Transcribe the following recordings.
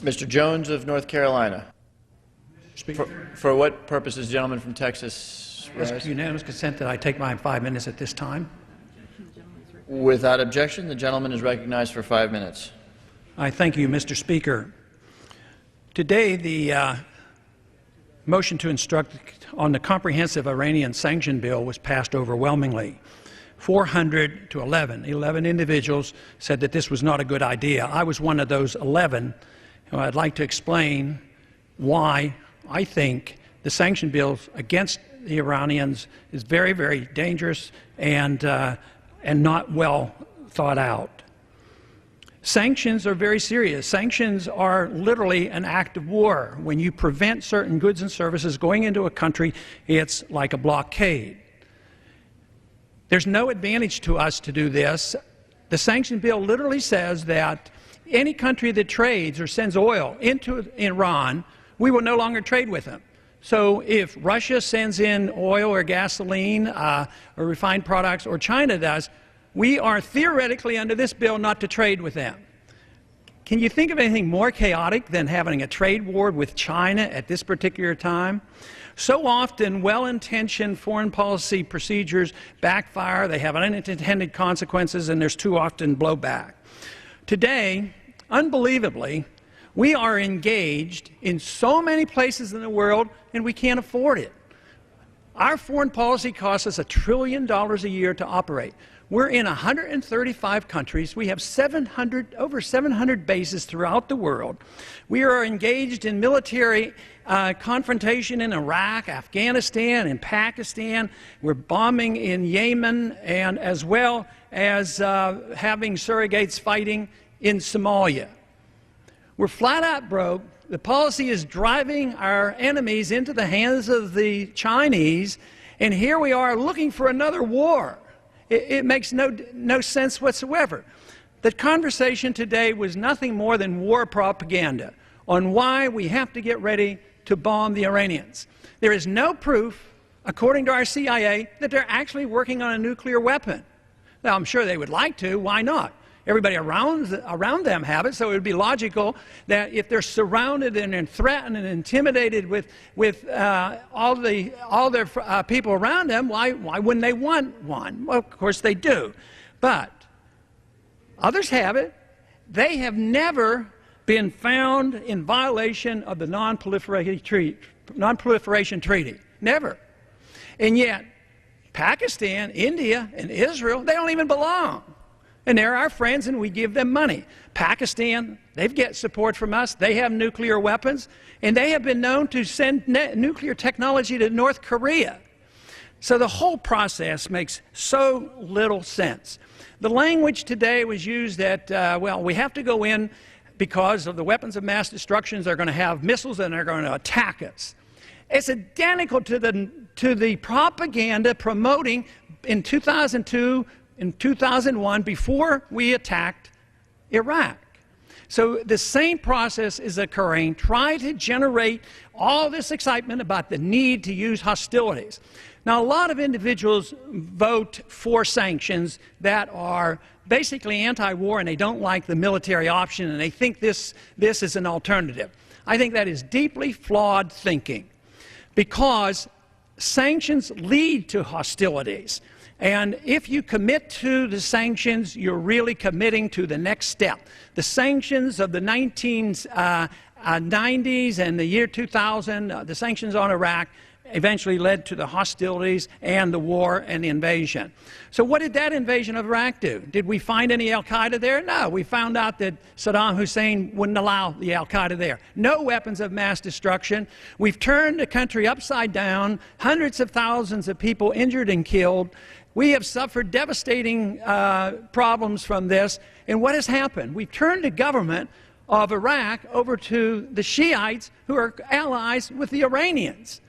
Mr. Jones of North Carolina. Speaker. For what purpose is the gentleman from Texas rise? Ask unanimous consent that I take my 5 minutes at this time. Without objection, the gentleman is recognized for 5 minutes. I thank you, Mr. Speaker. Today, the motion to instruct on the comprehensive Iranian sanction bill was passed overwhelmingly. 400 to 11. 11 individuals said that this was not a good idea. I was one of those 11, and I'd like to explain why I think the sanction bills against the Iranians is very, very dangerous and not well thought out. Sanctions are very serious. Sanctions are literally an act of war. When you prevent certain goods and services going into a country, it's like a blockade. There's no advantage to us to do this. The sanction bill literally says that any country that trades or sends oil into Iran, we will no longer trade with them. So if Russia sends in oil or gasoline or refined products, or China does, we are theoretically under this bill not to trade with them. Can you think of anything more chaotic than having a trade war with China at this particular time? So often, well-intentioned foreign policy procedures backfire, they have unintended consequences, and there's too often blowback. Today, unbelievably, we are engaged in so many places in the world, and we can't afford it. Our foreign policy costs us $1 trillion a year to operate. We're in 135 countries. We have over 700 bases throughout the world. We are engaged in military confrontation in Iraq, Afghanistan, and Pakistan. We're bombing in Yemen, and as well as having surrogates fighting in Somalia. We're flat out broke. The policy is driving our enemies into the hands of the Chinese, and here we are looking for another war. It makes no sense whatsoever. The conversation today was nothing more than war propaganda on why we have to get ready to bomb the Iranians. There is no proof, according to our CIA, that they're actually working on a nuclear weapon. Now, I'm sure they would like to. Why not? Everybody around them have it, so it would be logical that if they're surrounded and threatened and intimidated with all their people around them, why wouldn't they want one? Well, of course they do. But others have it. They have never been found in violation of the Non-Proliferation Treaty. Never. And yet, Pakistan, India, and Israel, they don't even belong. And they're our friends, and we give them money. Pakistan, they get support from us. They have nuclear weapons, and they have been known to send nuclear technology to North Korea. So the whole process makes so little sense. The language today was used that, well, we have to go in because of the weapons of mass destruction. They're going to have missiles, and they're going to attack us. It's identical to the propaganda promoting in 2002, in 2001, before we attacked Iraq. So the same process is occurring. Try to generate all this excitement about the need to use hostilities. Now, a lot of individuals vote for sanctions that are basically anti-war, and they don't like the military option, and they think this is an alternative. I think that is deeply flawed thinking, because sanctions lead to hostilities. And if you commit to the sanctions, you're really committing to the next step. The sanctions of the 1990s and the year 2000, the sanctions on Iraq, eventually led to the hostilities and the war and the invasion. So what did that invasion of Iraq do? Did we find any al-Qaeda there? No. We found out that Saddam Hussein wouldn't allow the al-Qaeda there. No weapons of mass destruction. We've turned the country upside down, hundreds of thousands of people injured and killed. We have suffered devastating problems from this. And what has happened? We've turned the government of Iraq over to the Shiites, who are allies with the Iranians.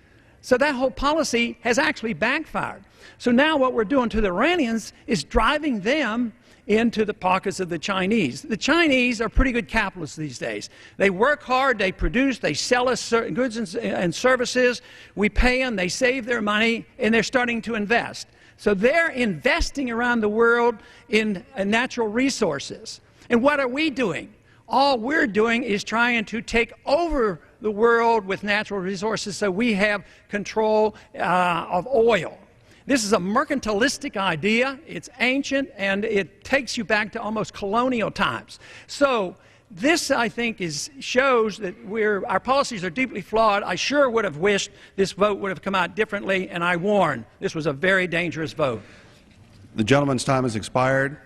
So that whole policy has actually backfired. So now what we're doing to the Iranians is driving them into the pockets of the Chinese. The Chinese are pretty good capitalists these days. They work hard, they produce, they sell us certain goods and services, we pay them, they save their money, and they're starting to invest. So they're investing around the world in natural resources. And what are we doing? All we're doing is trying to take over the world with natural resources so we have control of oil. This is a mercantilistic idea. It's ancient, and it takes you back to almost colonial times. So this, I think, shows that our policies are deeply flawed. I sure would have wished this vote would have come out differently, and I warn, this was a very dangerous vote. The gentleman's time has expired.